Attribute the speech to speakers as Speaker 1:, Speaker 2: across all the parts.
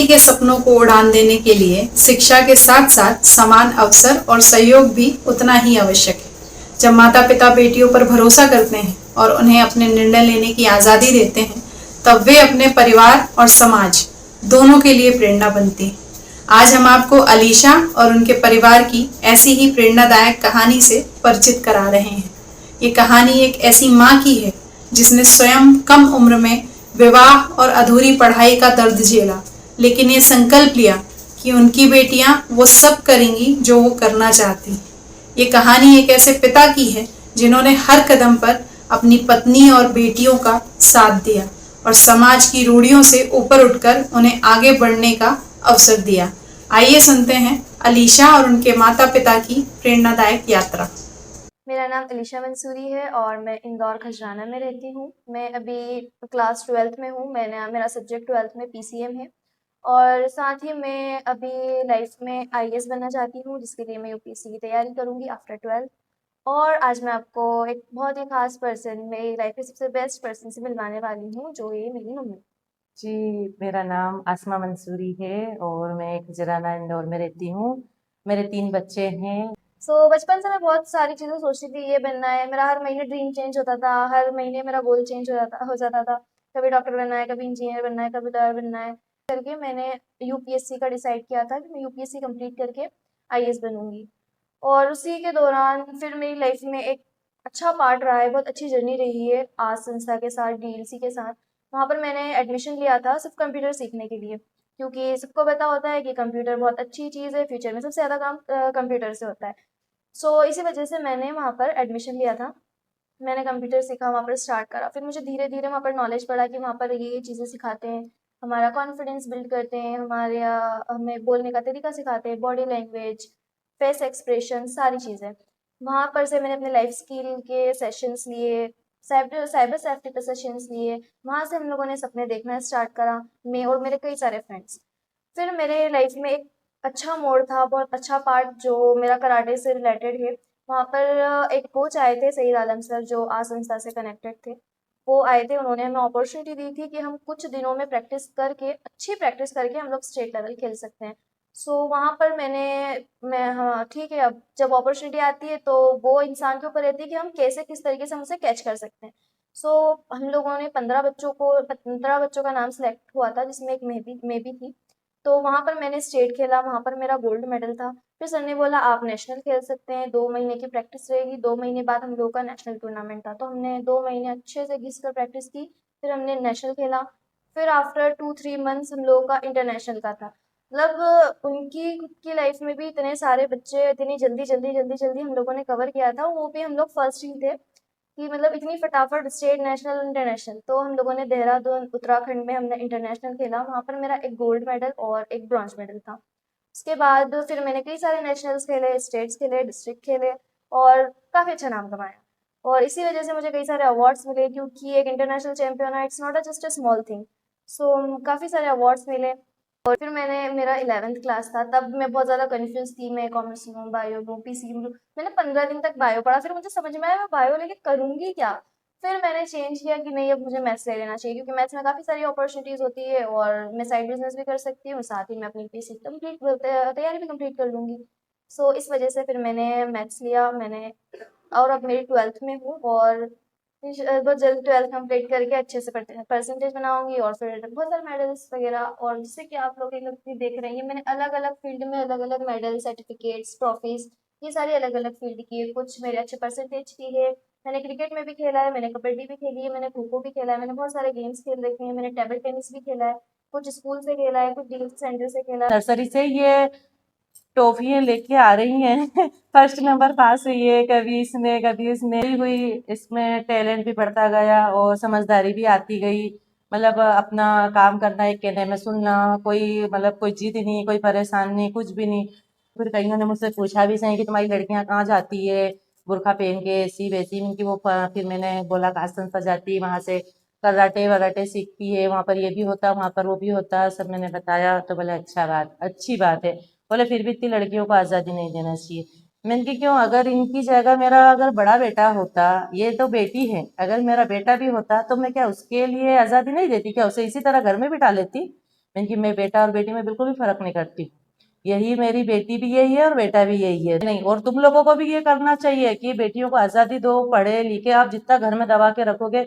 Speaker 1: बेटी के सपनों को उड़ान देने के लिए शिक्षा के साथ साथ समान अवसर और सहयोग भी उतना ही आवश्यक है। जब माता पिता बेटियों पर भरोसा करते हैं और उन्हें अपने निर्णय लेने की आज़ादी देते हैं, तब वे अपने परिवार और समाज दोनों के लिए प्रेरणा बनती हैं। आज हम आपको अलीशा और उनके परिवार की ऐसी ही प्रेरणादायक कहानी से परिचित करा रहे हैं। ये कहानी एक ऐसी माँ की है जिसने स्वयं कम उम्र में विवाह और अधूरी पढ़ाई का दर्द झेला, लेकिन ये संकल्प लिया कि उनकी बेटियां वो सब करेंगी जो वो करना चाहती। ये कहानी एक ऐसे पिता की है जिन्होंने हर कदम पर अपनी पत्नी और बेटियों का साथ दिया और समाज की रूढ़ियों से ऊपर उठकर उन्हें आगे बढ़ने का अवसर दिया। आइए सुनते हैं अलीशा और उनके माता पिता की प्रेरणादायक यात्रा।
Speaker 2: मेरा नाम अलीशा मंसूरी है और मैं इंदौर खजराना में रहती हूँ। मैं अभी क्लास 12th में हूँ। मेरा सब्जेक्ट 12th में पीसीएम है और साथ ही मैं अभी लाइफ में आईएएस बनना चाहती हूँ, जिसके लिए मैं यूपीएससी की तैयारी करूँगी आफ्टर 12th। और आज मैं आपको एक बहुत ही खास पर्सन, मेरी लाइफ के सबसे बेस्ट पर्सन से मिलवाने वाली हूँ, जो ये मेरी मम्मी।
Speaker 3: जी, मेरा नाम आसमा मंसूरी है और मैं खजराना इंदौर में रहती हूँ। मेरे 3 बच्चे हैं।
Speaker 2: बचपन से मैं बहुत सारी चीज़ें सोचती थी, ये बनना है मेरा। हर महीने ड्रीम चेंज होता था, हर महीने मेरा गोल चेंज हो जाता था। कभी डॉक्टर बनना है, कभी इंजीनियर बनना है, कभी लॉयर बनना है। करके मैंने यूपीएससी का डिसाइड किया था कि मैं यूपीएससी कंप्लीट करके आईएएस बनूंगी। और उसी के दौरान फिर मेरी लाइफ में एक अच्छा पार्ट रहा है, बहुत अच्छी जर्नी रही है आज संस्था के साथ, डीएलसी के साथ। वहाँ पर मैंने एडमिशन लिया था सिर्फ कंप्यूटर सीखने के लिए, क्योंकि सबको पता होता है कि कंप्यूटर बहुत अच्छी चीज़ है, फ्यूचर में सबसे ज़्यादा काम कंप्यूटर से होता है। इसी वजह से मैंने वहाँ पर एडमिशन लिया था। मैंने कंप्यूटर सीखा, वहाँ पर स्टार्ट करा। फिर मुझे धीरे धीरे वहाँ पर नॉलेज पड़ा कि वहाँ पर ये चीज़ें सिखाते हैं, हमारा कॉन्फिडेंस बिल्ड करते हैं, हमें बोलने का तरीका सिखाते हैं, बॉडी लैंग्वेज, फेस एक्सप्रेशन, सारी चीज़ें। वहाँ पर से मैंने अपने लाइफ स्किल के सेशंस लिए, साइबर साइबर सेफ्टी पे सेशंस लिए। वहाँ से हम लोगों ने सपने देखना स्टार्ट करा, मैं और मेरे कई सारे फ्रेंड्स। फिर मेरे लाइफ में एक अच्छा मोड़ था, बहुत अच्छा पार्ट जो मेरा कराटे से रिलेटेड है। वहाँ पर एक कोच आए थे, सईद आलम सर, जो आज संस्था से कनेक्टेड थे। वो आए थे, उन्होंने हमें अपॉर्चुनिटी दी थी कि हम कुछ दिनों में प्रैक्टिस करके, अच्छी प्रैक्टिस करके हम लोग स्टेट लेवल खेल सकते हैं। वहाँ पर मैं हाँ ठीक है, अब जब अपॉर्चुनिटी आती है तो वो इंसान के ऊपर रहती है कि हम कैसे, किस तरीके से हम उसे कैच कर सकते हैं। हम लोगों ने 15 बच्चों का नाम सेलेक्ट हुआ था, जिसमें एक मैं भी थी। वहाँ पर मैंने स्टेट खेला, वहाँ पर मेरा गोल्ड मेडल था। फिर सर ने बोला आप नेशनल खेल सकते हैं, 2 महीने की प्रैक्टिस रहेगी, 2 महीने बाद हम लोगों का नेशनल टूर्नामेंट था। हमने 2 महीने अच्छे से घिस कर प्रैक्टिस की, फिर हमने नेशनल खेला। फिर आफ्टर 2-3 मंथ्स हम लोगों का इंटरनेशनल का था। मतलब उनकी खुद की लाइफ में भी इतने सारे बच्चे इतनी जल्दी जल्दी जल्दी जल्दी हम लोगों ने कवर किया था, वो भी हम लोग फर्स्ट ही थे कि मतलब इतनी फटाफट स्टेट, नेशनल, इंटरनेशनल। हम लोगों ने देहरादून उत्तराखंड में हमने इंटरनेशनल खेला, वहाँ पर मेरा एक गोल्ड मेडल और एक ब्रॉन्ज मेडल था। उसके बाद फिर मैंने कई सारे नेशनल्स खेले, स्टेट्स खेले, डिस्ट्रिक्ट खेले और काफ़ी अच्छा नाम कमाया। और इसी वजह से मुझे कई सारे अवार्ड्स मिले, क्योंकि एक इंटरनेशनल चैंपियन है, it's not just a small thing. काफ़ी सारे अवार्ड्स मिले। और फिर मेरा 11th क्लास था, तब मैं बहुत ज़्यादा कन्फ्यूज़ थी, मैं कॉमर्स लूँ, बायो लूँ, पीसीएम लूँ। मैंने 15 दिन तक बायो पढ़ा, फिर मुझे समझ में आया मैं बायो लेके करूँगी क्या? फिर मैंने चेंज किया कि नहीं, अब मुझे मैथ्स ले लेना चाहिए, क्योंकि मैथ्स में काफ़ी सारी अपॉर्चुनिटीज़ होती है और मैं साइड बिज़नेस भी कर सकती हूँ, साथ ही मैं अपनी यूपीएससी कंप्लीट तैयारी भी कंप्लीट कर लूँगी। इस वजह से फिर मैंने मैथ्स लिया, और अब मेरी 12th में हूँ और बहुत जल्द 12th कंप्लीट करके अच्छे से परसेंटेज बनाऊंगी और फिर बहुत सारे मेडल्स वगैरह। और जैसे कि आप लोग भी देख रहे हैं, मैंने अलग अलग फील्ड में अलग अलग मेडल, सर्टिफिकेट्स, ट्रॉफीज, ये सारी अलग अलग फील्ड की है। कुछ मेरे अच्छे परसेंटेज की है। मैंने क्रिकेट में भी खेला है, मैंने कबड्डी भी खेली है, मैंने खो खो भी खेला है, मैंने बहुत सारे गेम्स खेल रखे हैं, मैंने टेबल टेनिस भी खेला है, कुछ स्कूल से खेला है, कुछ डील सेंटर से खेला है।
Speaker 3: नर्सरी से ये टॉफियाँ लेके आ रही हैं फर्स्ट नंबर पास हुई है, कभी इसने हुई। इसमें टैलेंट भी बढ़ता गया और समझदारी भी आती गई। मतलब अपना काम करना, एक कहने में सुनना, कोई मतलब कोई जिद नहीं, कोई परेशान नहीं, कुछ भी नहीं। फिर कईयों ने मुझसे पूछा भी सही कि तुम्हारी लड़कियां कहाँ जाती है बुरखा पहन के, ऐसी वैसी। उनकी वो फिर मैंने बोला कासन सजाती, वहां से कराटे वराटे सीखती है, वहां पर ये भी होता, वहां पर वो भी होता, सब मैंने बताया। तो बोले अच्छा बात, अच्छी बात है। बोले फिर भी इतनी लड़कियों को आज़ादी नहीं देना चाहिए। मैंने कहा क्यों, अगर इनकी जगह मेरा अगर बड़ा बेटा होता, ये तो बेटी है, अगर मेरा बेटा भी होता तो मैं क्या उसके लिए आज़ादी नहीं देती क्या? उसे इसी तरह घर में बिठा लेती। इनकी मैं बेटा और बेटी में बिल्कुल भी फर्क नहीं करती। यही मेरी बेटी भी यही है और बेटा भी यही है। नहीं, और तुम लोगों को भी ये करना चाहिए कि बेटियों को आज़ादी दो, पढ़े लिखे। आप जितना घर में दबा के रखोगे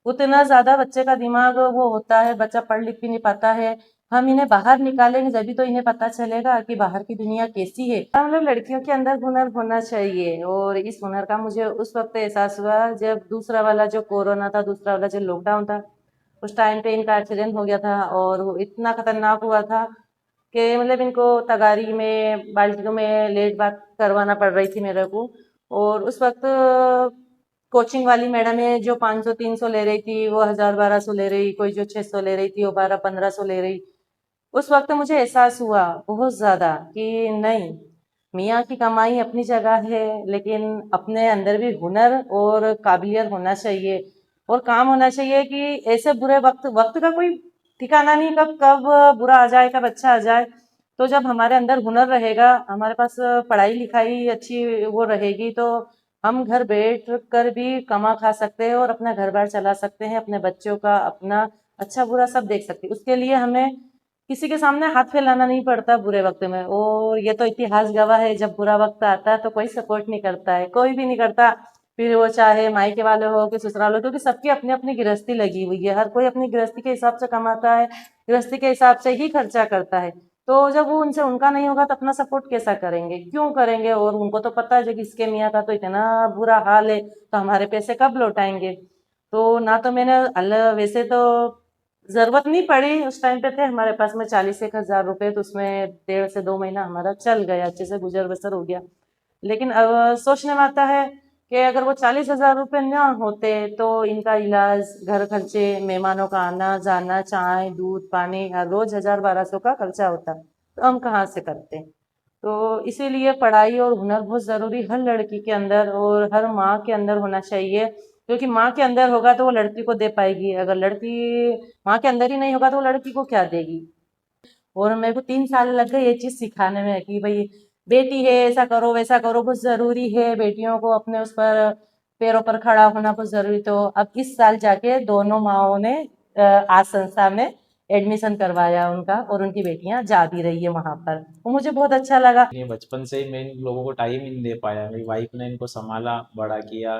Speaker 3: उतना ज़्यादा बच्चे का दिमाग वो होता है, बच्चा पढ़ लिख भी नहीं पाता है। हम इन्हें बाहर निकालेंगे जभी तो इन्हें पता चलेगा कि बाहर की दुनिया कैसी है। हम लोग लड़कियों के अंदर हुनर होना चाहिए, और इस हुनर का मुझे उस वक्त एहसास हुआ जब दूसरा वाला जो कोरोना था, दूसरा वाला जो लॉकडाउन था, उस टाइम पे इनका एक्सीडेंट हो गया था और वो इतना खतरनाक हुआ था कि मतलब इनको तगारी में, बाल्टियों में लेट बात करवाना पड़ रही थी मेरे को। और उस वक्त कोचिंग वाली मैडम है जो 500-300 ले रही थी, वो 1000-1200 ले रही, कोई जो 600 ले रही थी वो 1200-1500 ले रही। उस वक्त मुझे एहसास हुआ बहुत ज़्यादा कि नहीं, मियाँ की कमाई अपनी जगह है, लेकिन अपने अंदर भी हुनर और काबिलियत होना चाहिए और काम होना चाहिए कि ऐसे बुरे वक्त का कोई ठिकाना नहीं, कब कब बुरा आ जाए, कब अच्छा आ जाए। तो जब हमारे अंदर हुनर रहेगा, हमारे पास पढ़ाई लिखाई अच्छी वो रहेगी, तो हम घर बैठ कर भी कमा खा सकते हैं और अपना घर बार चला सकते हैं, अपने बच्चों का, अपना अच्छा बुरा सब देख सकते हैं। उसके लिए हमें किसी के सामने हाथ फैलाना नहीं पड़ता बुरे वक्त में। और ये तो इतिहास गवाह है, जब बुरा वक्त आता है तो कोई सपोर्ट नहीं करता है, कोई भी नहीं करता, फिर वो चाहे मायके वाले हो कि ससुराल हो, क्योंकि सबकी अपनी अपनी गृहस्थी लगी हुई है। हर कोई अपनी गृहस्थी के हिसाब से कमाता है, गृहस्थी के हिसाब से ही खर्चा करता है। तो जब वो उनसे उनका नहीं होगा तो अपना सपोर्ट कैसा करेंगे, क्यों करेंगे? और उनको तो पता है जो कि इसके मियाँ का तो इतना बुरा हाल है, तो हमारे पैसे कब लौटाएंगे? तो ना तो मैंने वैसे तो जरूरत नहीं पड़ी, उस टाइम पे थे हमारे पास में 40-1 हज़ार रुपए, तो उसमें 1.5 से 2 महीना हमारा चल गया, अच्छे से गुजर बसर हो गया। लेकिन अब सोचने में आता है कि अगर वो 40,000 रुपए ना होते तो इनका इलाज, घर खर्चे, मेहमानों का आना जाना, चाय दूध पानी, हर रोज 1000-1200 का खर्चा होता, तो हम कहाँ से करते? तो इसीलिए पढ़ाई और हुनर बहुत ज़रूरी हर लड़की के अंदर और हर माँ के अंदर होना चाहिए, क्योंकि माँ के अंदर होगा तो वो लड़की को दे पाएगी। अगर लड़की माँ के अंदर ही नहीं होगा तो वो लड़की को क्या देगी? और मेरे को 3 साल लग गए ये चीज़ सिखाने में कि भाई बेटी है, ऐसा करो वैसा करो, बहुत ज़रूरी है, बेटियों को अपने उस पर पैरों पर खड़ा होना बहुत ज़रूरी। तो अब इस साल जाके दोनों माओं ने आज संस्था में एडमिशन करवाया उनका, और उनकी बेटियां जा भी रही है वहां पर, तो मुझे बहुत अच्छा लगा।
Speaker 4: ये बचपन से ही मैं इन लोगों को टाइम ही नहीं दे पाया। मेरी वाइफ ने इनको संभाला, बड़ा किया।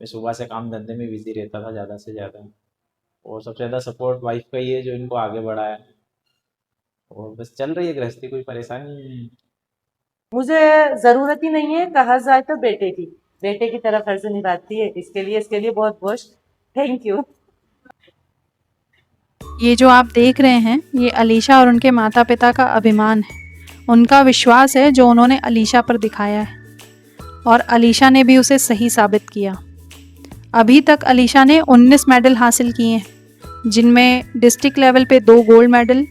Speaker 4: मैं सुबह से काम धंधे में बिजी रहता था ज़्यादा से ज़्यादा, और सबसे ज़्यादा सपोर्ट वाइफ का ही है जो इनको आगे बढ़ाया। और बस चल रही है गृहस्थी, कोई परेशानी नहीं है।
Speaker 3: मुझे ज़रूरत ही नहीं है, कहा जाए तो बेटे की तरह फर्ज निभाती है, इसके लिए बहुत बहुत थैंक यू।
Speaker 1: ये जो आप देख रहे हैं, ये अलीशा और उनके माता पिता का अभिमान है, उनका विश्वास है जो उन्होंने अलीशा पर दिखाया है, और अलीशा ने भी उसे सही साबित किया। अभी तक अलीशा ने 19 मेडल हासिल किए हैं, जिनमें डिस्ट्रिक्ट लेवल पे 2 गोल्ड मेडल,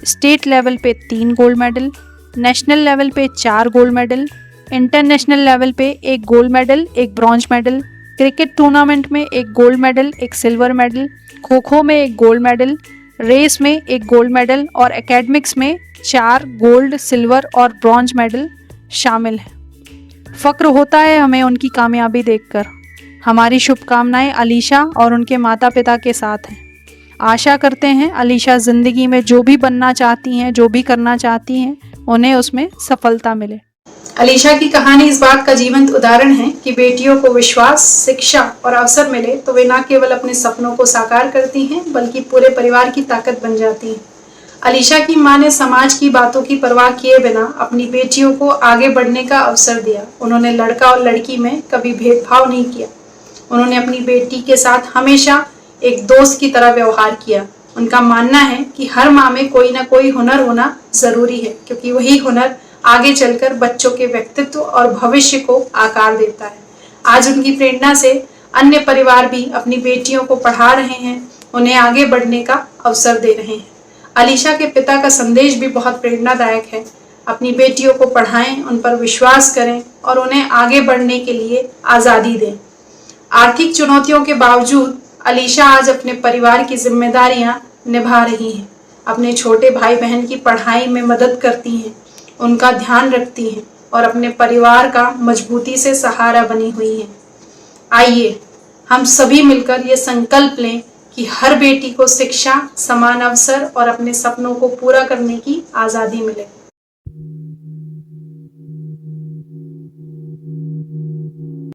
Speaker 1: स्टेट लेवल पे 3 गोल्ड मेडल, नेशनल लेवल पे 4 गोल्ड मेडल, इंटरनेशनल लेवल पे 1 gold medal, 1 bronze medal, cricket tournament में 1 gold medal, 1 silver medal, kho kho में 1 गोल्ड मेडल, रेस में 1 गोल्ड मेडल, और एकेडमिक्स में 4 गोल्ड, सिल्वर और ब्रॉन्ज मेडल शामिल हैं। फ़क्र होता है हमें उनकी कामयाबी देखकर। हमारी शुभकामनाएं अलीशा और उनके माता पिता के साथ हैं। आशा करते हैं अलीशा ज़िंदगी में जो भी बनना चाहती हैं, जो भी करना चाहती हैं, उन्हें उसमें सफलता मिले। अलीशा की कहानी इस बात का जीवंत उदाहरण है कि बेटियों को विश्वास, शिक्षा और अवसर मिले तो वे न केवल अपने सपनों को साकार करती हैं, बल्कि पूरे परिवार की ताकत बन जाती हैं। अलीशा की मां ने समाज की बातों की परवाह किए बिना अपनी बेटियों को आगे बढ़ने का अवसर दिया। उन्होंने लड़का और लड़की में कभी भेदभाव नहीं किया। उन्होंने अपनी बेटी के साथ हमेशा एक दोस्त की तरह व्यवहार किया। उनका मानना है कि हर माँ में कोई ना कोई हुनर होना जरूरी है, क्योंकि वही हुनर आगे चलकर बच्चों के व्यक्तित्व और भविष्य को आकार देता है। आज उनकी प्रेरणा से अन्य परिवार भी अपनी बेटियों को पढ़ा रहे हैं, उन्हें आगे बढ़ने का अवसर दे रहे हैं। अलीशा के पिता का संदेश भी बहुत प्रेरणादायक है। अपनी बेटियों को पढ़ाएं, उन पर विश्वास करें और उन्हें आगे बढ़ने के लिए आज़ादी दें। आर्थिक चुनौतियों के बावजूद अलीशा आज अपने परिवार की जिम्मेदारियां निभा रही हैं। अपने छोटे भाई बहन की पढ़ाई में मदद करती हैं, उनका ध्यान रखती हैं और अपने परिवार का मजबूती से सहारा बनी हुई हैं। आइए हम सभी मिलकर ये संकल्प लें कि हर बेटी को शिक्षा, समान अवसर और अपने सपनों को पूरा करने की आज़ादी मिले।